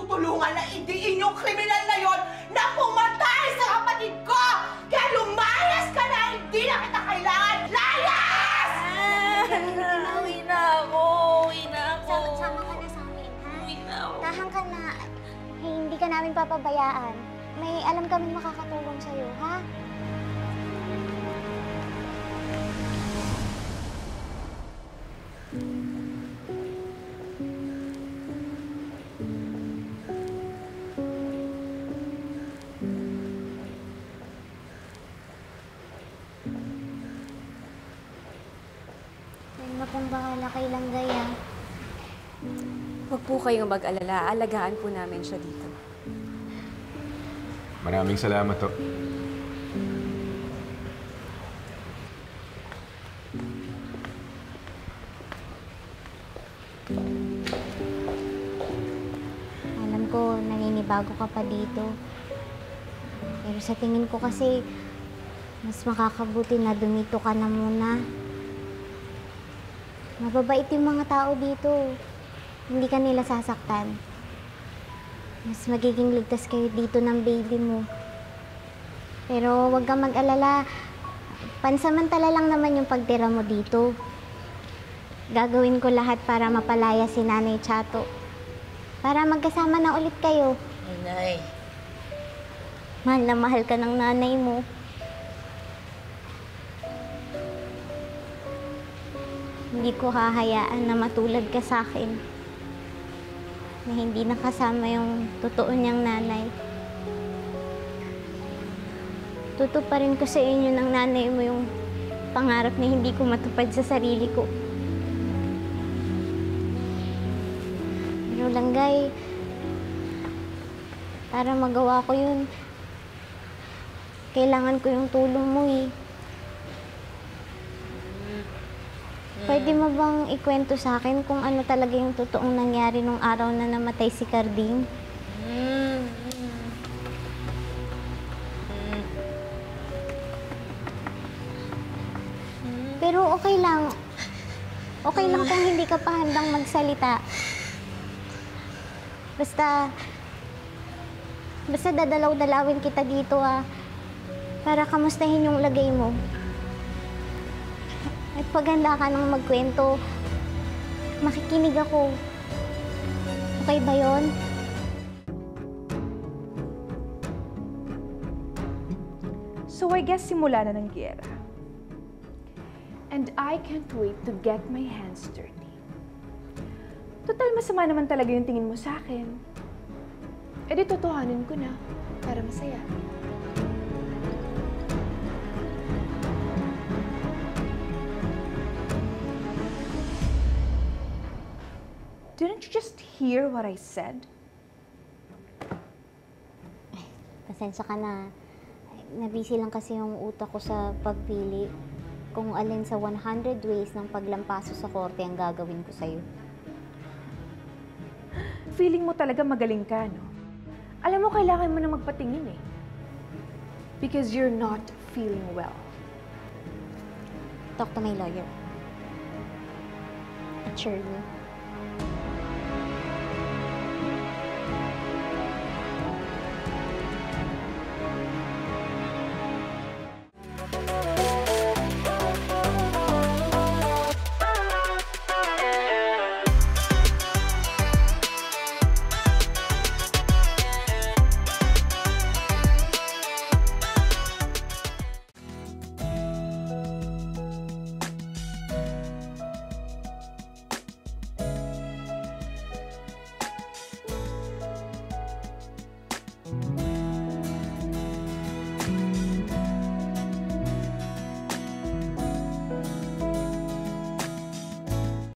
tutulungan na idiin yung kriminal na yon na pumatay sa kapatid ko! Kaya lumayas ka na! Hindi na kita kailangan! Layas! Uwi na ako! Uwi na ako! Sama ka na sa amin, ha? Uwi na ako! Tahan ka na. Hindi ka namin papabayaan. May alam kaming makakatulong sa'yo, ha? Huwag na pong bahala kay Langgay, ha? Huwag po kayong mag-alala. Alagaan po namin siya dito. Maraming salamat to. Alam ko, naninibago ka pa dito. Pero sa tingin ko kasi, mas makakabuti na dumito ka na muna. Mababait yung mga tao dito. Hindi ka nila sasaktan. Mas magiging ligtas kayo dito ng baby mo. Pero huwag kang mag-alala. Pansamantala lang naman yung pagtira mo dito. Gagawin ko lahat para mapalaya si Nanay Chato. Para magkasama na ulit kayo. Inay. Mahal na mahal ka ng nanay mo. Hindi ko hahayaan na matulad ka sa akin. Na hindi nakasama yung totoo niyang nanay. Tutuparin ko sa inyo ng nanay mo yung pangarap na hindi ko matupad sa sarili ko. Pero Langgay, para magawa ko yun, kailangan ko yung tulong mo eh. Pwede mo bang ikwento sa akin kung ano talaga yung totoong nangyari nung araw na namatay si Carding? Pero okay lang. Okay lang kung hindi ka pa handang magsalita. Basta dadalaw-dalawin kita dito para kamustahin yung lagay mo. At pag handa ka nang magkwento, makikinig ako. Okay ba yun? So I guess simula na ng giyera. And I can't wait to get my hands dirty. Total, masama naman talaga yung tingin mo sa akin. E di totohanin ko na, para masaya. Didn't you just hear what I said? Pasensya ka na. Nabisi lang kasi yung utak ko sa pagpili kung alin sa 100 ways ng paglampaso sa korte ang gagawin ko sa'yo. Feeling mo talaga magaling ka, no? Alam mo, kailangan mo na magpatingin eh. Because you're not feeling well. Talk to my lawyer. Attorney.